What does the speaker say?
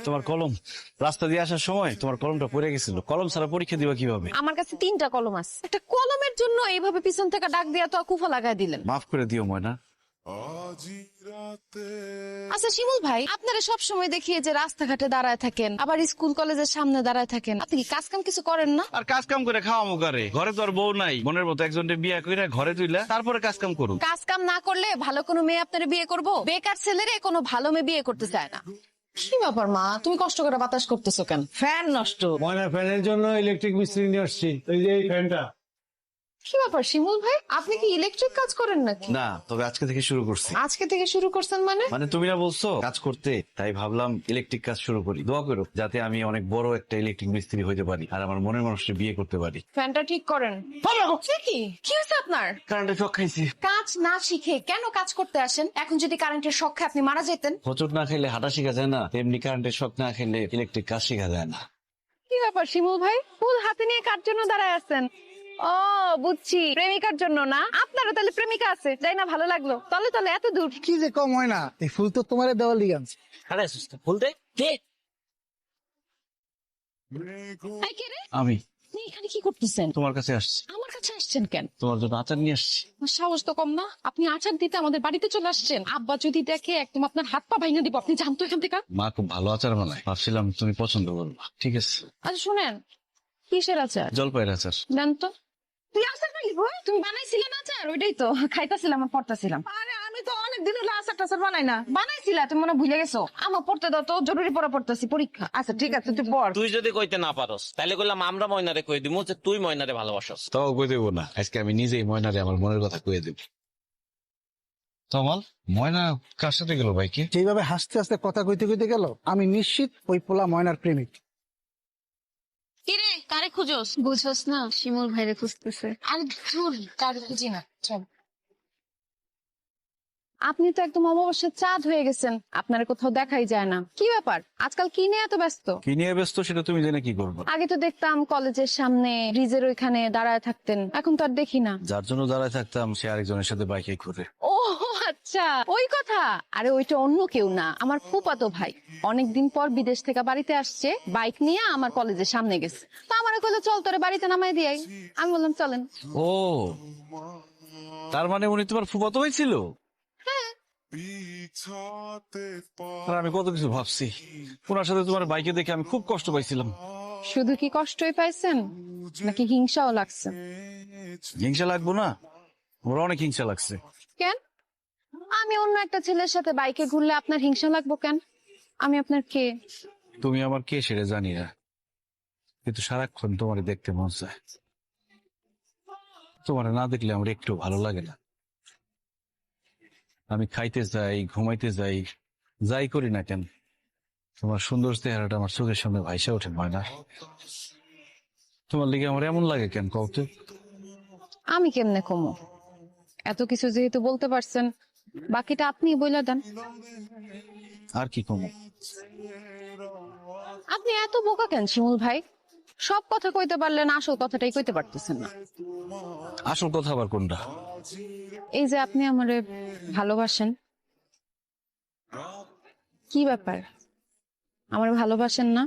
তোমার কলম রাস্তা দিয়ে আসার সময় তোমার কলমটা পড়ে গেছিল। কলম ছাড়া পরীক্ষা দিবা কিভাবে? আমার কাছে 3টা কলম আছে। একটা কলমের জন্য এইভাবে পিছন থেকে ডাক দিয়া তো কুফা লাগাই দিলেন। মাফ করে দিও ময়না। আচ্ছা শিমুল ভাই, আপনারা সব সময় দেখি যে রাস্তাঘাটে দাঁড়ায় থাকেন, আবার স্কুল কলেজের সামনে দাঁড়ায় থাকেন। আপনি কি কাজ কাম কিছু করেন না? আর কাজ কাম করে খাওয়া মুখারে, ঘরে তো আর বউ নাই। মনের মতো একজনকে বিয়ে করে ঘরে তুইলা তারপরে কাজ কাম করুন। কাজ কাম না করলে ভালো কোনো মেয়ে আপনারা বিয়ে করবো? বেকার ছেলেরে কোনো ভালো মেয়ে বিয়ে করতে চায় না। কি ব্যাপার মা, তুমি কষ্ট করে বাতাস করতেছো কেন? ফ্যান নষ্ট। ময়না ফ্যানের জন্য ইলেকট্রিক মিস্ত্রি নিয়ে আসছি। এই যে এই ফ্যানটা। কি ব্যাপার শিমুল ভাই, আপনি কি ইলেকট্রিক কাজ করেন নাকি? না, তবে আজকে থেকে শুরু করছি। আজকে থেকে শুরু করছেন মানে? মানে তুমি না বলছো কাজ করতে, তাই ভাবলাম ইলেকট্রিক কাজ শুরু করি। দোয়া করো যাতে আমি অনেক বড় একটা ইলেকট্রিক মিস্ত্রি হইতে পারি আর আমার মনের মানুষকে বিয়ে করতে পারি। ফ্যানটা ঠিক করেন। কি কি হয়েছে আপনার? কারেন্টে শক খাইছি। কাজ না শিখে কেন কাজ করতে আসেন? এখন যদি কারেন্টের শক খেয়ে আপনি মারা যেতেন। হোঁচট না খেলে হাঁটা শেখা যায় না, তেমনি কারেন্টের শক না খেলে ইলেকট্রিক কাজ শেখা যায় না। কি ব্যাপার শিমুল ভাই, ফুল হাতে নিয়ে কার জন্য দাঁড়ায় আছেন? ও বুঝছি, প্রেমিকার জন্য না? আপনারও তাহলে প্রেমিকা আছে, যাই না, ভালো লাগলো। তলে তলে এত দূর। কি যে কম হয় না, এই ফুল তো তোমার দেওয়ার লিগে আনছি। আরে ফুল দে কে? এই কে রে? আমি আপনি এখানে কি করতেছেন? তোমার কাছে আসছি, আমার কাছে আসছেন কেন? তোমার জন্য আচার নিয়ে আসছি। আমার সাহস তো কম না, আপনি আচার দিতে আমাদের বাড়িতে চলে আসছেন। আব্বা যদি দেখে একদম আপনার হাত পা ভাঙা দিব। আপনি জানতো এখান থেকে। মা খুব ভালো আচার বানায়, ভাবছিলাম তুমি পছন্দ করবা। ঠিক আছে, আচ্ছা শুনেন, কিসের আচার? জলপাইয়ের আচার। দেন তো। তুই আচার খালি বই? তুমি বানাইছিলেন আচার? ওইটাই তো খাইতাছিলাম আর পড়তাছিলাম। আরে আমি তো অনেক দিন হলো আচার টাচার বানাই না। বানাইছিলা, তুমি মনে হয় ভুলে গেছো। আমার পড়তে দাও তো, জরুরি পড়া পড়তেছি, পরীক্ষা। আচ্ছা ঠিক আছে, তুই পড়। তুই যদি কইতে না পারস তাহলে কইলাম আমরা ময়নারে কই দিমু যে তুই ময়নারে ভালোবাসস। তাও কই দেবো না, আজকে আমি নিজেই ময়নারে আমার মনের কথা কয়ে দেব। তমাল, ময়না কার সাথে গেল ভাইকে? যেভাবে হাসতে হাসতে কথা কইতে কইতে গেল, আমি নিশ্চিত ওই পোলা ময়নার প্রেমিক। কিরে, কারে খুঁজোস? বুঝোস না, শিমুল ভাইরে খুঁজতেছে। আরে ধুর, কারে খুঁজি না, চল। আপনি তো একদম অমাবস্যার চাঁদ হয়ে গেছেন, আপনার কোথাও দেখাই যায় না। কি ব্যাপার, আজকাল কি নিয়ে এত ব্যস্ত? কি নিয়ে ব্যস্ত সেটা তুমি জেনে কি করবো? আগে তো দেখতাম কলেজের সামনে ব্রিজের ওইখানে দাঁড়ায় থাকতেন, এখন তো আর দেখি না। যার জন্য দাঁড়ায় থাকতাম সে আরেকজনের সাথে বাইকে ঘুরে। ও আচ্ছা, ওই কথা। আরে ওইটা অন্য কেউ না, আমার ফুফাতো ভাই। অনেকদিন পর বিদেশ থেকে বাড়িতে আসছে, বাইক নিয়ে আমার কলেজের সামনে গেছে। তো আমার কইলো চল তোরে বাড়িতে নামাই দিয়াই। আমি বললাম চলেন। ও, তার মানে উনি তোমার ফুফাতো ভাই ছিল? আর আমি কত কিছু ভাবছি, ওনার সাথে তোমার বাইকে দেখে আমি খুব কষ্ট পাইছিলাম। শুধু কি কষ্টই পাইছেন নাকি হিংসাও লাগছে? হিংসা লাগবো না? ওরা অনেক হিংসা লাগছে। কেন? আমি অন্য একটা ছেলের সাথে বাইকে ঘুরলে আপনার হিংসা লাগবো কেন? আমি আপনার কে? তুমি আমার কে সেটা জানি না, কিন্তু সারাক্ষণ তোমার দেখতে মন চায়। তোমার না দেখলে আমার একটু ভালো লাগে না। আমি খাইতে যাই, ঘুমাইতে যাই, যাই করি না কেন, তোমার সুন্দর চেহারাটা আমার চোখের সামনে ভাইসা ওঠে ময়না। তোমার লিগে আমার এমন লাগে কেন কওতে? আমি কেমনে কমো? এত কিছু যেহেতু বলতে পারছেন, বাকিটা আপনি বইলা দেন। আর কি কমো? আপনি এত বোকা কেন শিমুল ভাই? সব কথা কইতে পারলেন, আসল কথাটাই কইতে পারতেছেন না। আসল কথা আবার কোনটা? এই যে আপনি আমারে ভালোবাসেন। কি ব্যাপার, আমার ভালোবাসেন না?